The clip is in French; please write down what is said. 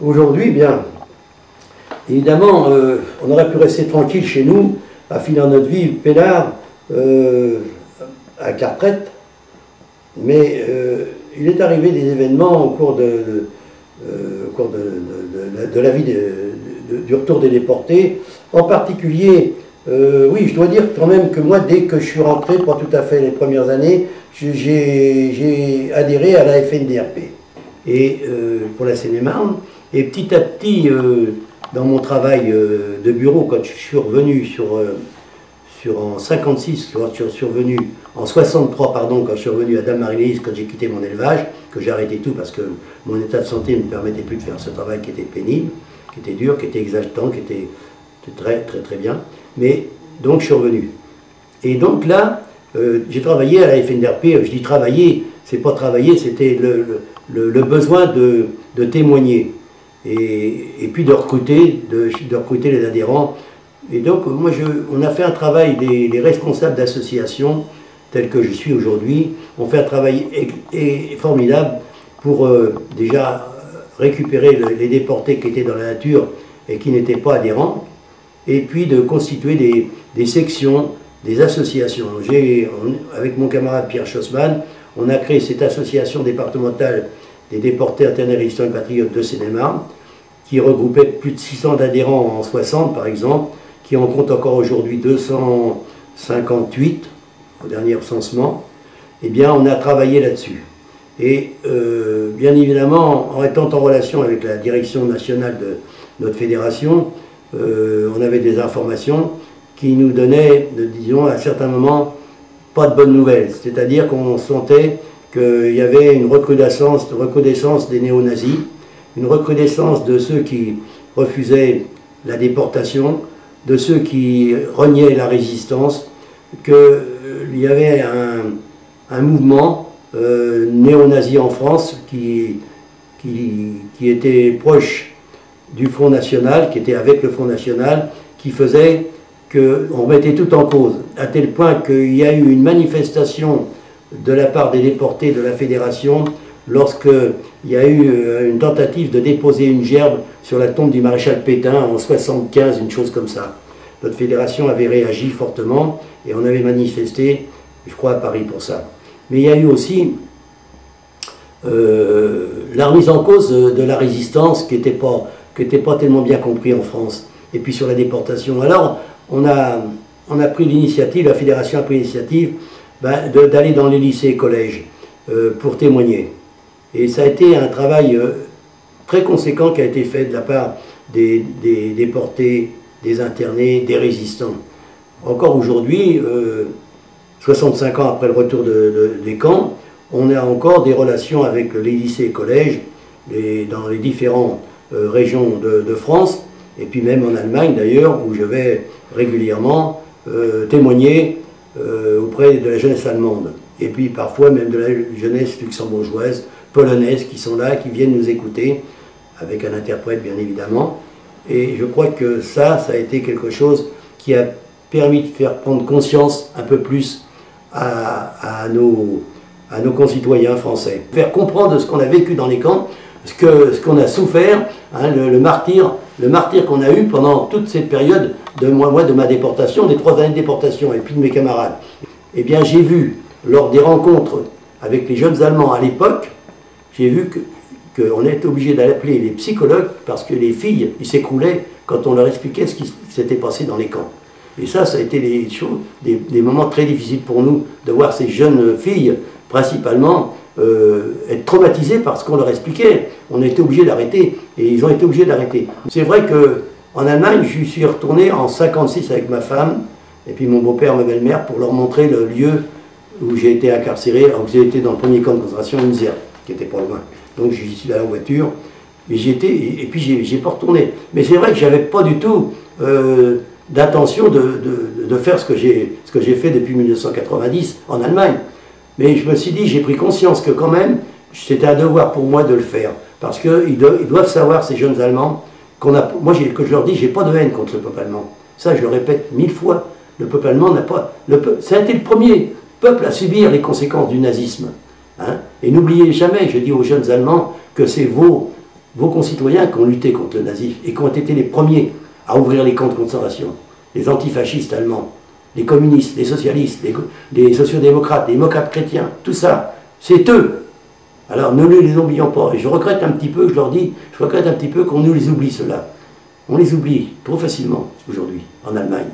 Aujourd'hui, bien, évidemment, on aurait pu rester tranquille chez nous, à finir notre vie, peinard, avec la retraite, mais il est arrivé des événements au cours de la vie du retour des déportés, en particulier, oui, je dois dire quand même que moi, dès que je suis rentré, pas tout à fait les premières années, j'ai adhéré à la FNDRP, et pour la Seine-et-Marne, et petit à petit, dans mon travail de bureau, quand je suis revenu en 56, quand je suis revenu en 63, pardon, quand je suis revenu à Dame-Marie-Lise, quand j'ai quitté mon élevage, que j'ai arrêté tout parce que mon état de santé ne me permettait plus de faire ce travail qui était pénible, qui était dur, qui était exaltant, qui était très très très bien. Mais donc je suis revenu. Et donc là, j'ai travaillé à la FNDRP. Je dis travailler, c'est pas travailler, c'était le besoin de témoigner et puis de recruter les adhérents. Et donc, moi, on a fait un travail, les responsables d'associations, tels que je suis aujourd'hui, ont fait un travail formidable pour déjà récupérer les déportés qui étaient dans la nature et qui n'étaient pas adhérents, et puis de constituer des sections, des associations. Avec mon camarade Pierre Schossmann, on a créé cette association départementale des déportés internés résistants et patriotes de Seine-et-Marne, qui regroupait plus de 600 adhérents en 60, par exemple, qui en compte encore aujourd'hui 258 au dernier recensement. Eh bien, on a travaillé là-dessus. Et bien évidemment, en étant en relation avec la direction nationale de notre fédération, on avait des informations qui nous donnaient, disons, à certains moments, pas de bonnes nouvelles. C'est-à-dire qu'on sentait qu'il y avait une recrudescence des néo-nazis, une recrudescence de ceux qui refusaient la déportation, de ceux qui reniaient la résistance, qu'il y avait un mouvement néo-nazi en France qui était proche du Front National, qui était avec le Front National, qui faisait qu'on mettait tout en cause, à tel point qu'il y a eu une manifestation de la part des déportés de la Fédération lorsqu'il y a eu une tentative de déposer une gerbe sur la tombe du maréchal Pétain en 1975, une chose comme ça. Notre fédération avait réagi fortement et on avait manifesté, je crois, à Paris pour ça. Mais il y a eu aussi la remise en cause de la résistance qui n'était pas tellement bien compris en France. Et puis sur la déportation. Alors, on a pris l'initiative, la fédération a pris l'initiative d'aller dans les lycées et collèges pour témoigner. Et ça a été un travail très conséquent qui a été fait de la part des déportés, des internés, des résistants. Encore aujourd'hui, 65 ans après le retour des camps, on a encore des relations avec les lycées et collèges dans les différentes régions de France, et puis même en Allemagne d'ailleurs, où je vais régulièrement témoigner auprès de la jeunesse allemande, et puis parfois même de la jeunesse luxembourgeoise, polonaise, qui sont là, qui viennent nous écouter, avec un interprète bien évidemment. Et je crois que ça a été quelque chose qui a permis de faire prendre conscience un peu plus à nos concitoyens français. Faire comprendre ce qu'on a vécu dans les camps, ce qu'on a souffert, hein, le martyre qu'on a eu pendant toute cette période de moi de ma déportation, des 3 années de déportation, et puis de mes camarades. Eh bien, j'ai vu, lors des rencontres avec les jeunes Allemands à l'époque, j'ai vu qu'on était obligé d'appeler les psychologues parce que les filles, ils s'écroulaient quand on leur expliquait ce qui s'était passé dans les camps. Et ça a été des moments très difficiles pour nous de voir ces jeunes filles, principalement, être traumatisées par ce qu'on leur expliquait. On a été obligé d'arrêter, et ils ont été obligés d'arrêter. C'est vrai qu'en Allemagne, je suis retourné en 56 avec ma femme, et puis mon beau-père, ma belle-mère, pour leur montrer le lieu où j'ai été incarcéré, alors que j'ai été dans le premier camp de concentration, Unzer, qui était pas loin. Donc j'y suis allé en voiture, et puis j'ai pas retourné. Mais c'est vrai que j'avais pas du tout d'intention de faire ce que j'ai fait depuis 1990 en Allemagne. Mais je me suis dit, j'ai pris conscience que quand même, c'était un devoir pour moi de le faire. Parce qu'ils doivent savoir, ces jeunes Allemands, moi que je leur dis, j'ai pas de haine contre le peuple allemand. Ça, je le répète 1000 fois. Le peuple allemand n'a pas... Ça a été le premier peuple à subir les conséquences du nazisme. Hein. Et n'oubliez jamais, je dis aux jeunes Allemands, que c'est vos vos concitoyens qui ont lutté contre le nazisme et qui ont été les premiers à ouvrir les camps de concentration, les antifascistes allemands, les communistes, les socialistes, les sociodémocrates, les démocrates chrétiens, tout ça, c'est eux. Alors ne les oublions pas. Et je regrette un petit peu, je leur dis, je regrette un petit peu qu'on nous les oublie, ceux-là. On les oublie trop facilement aujourd'hui, en Allemagne.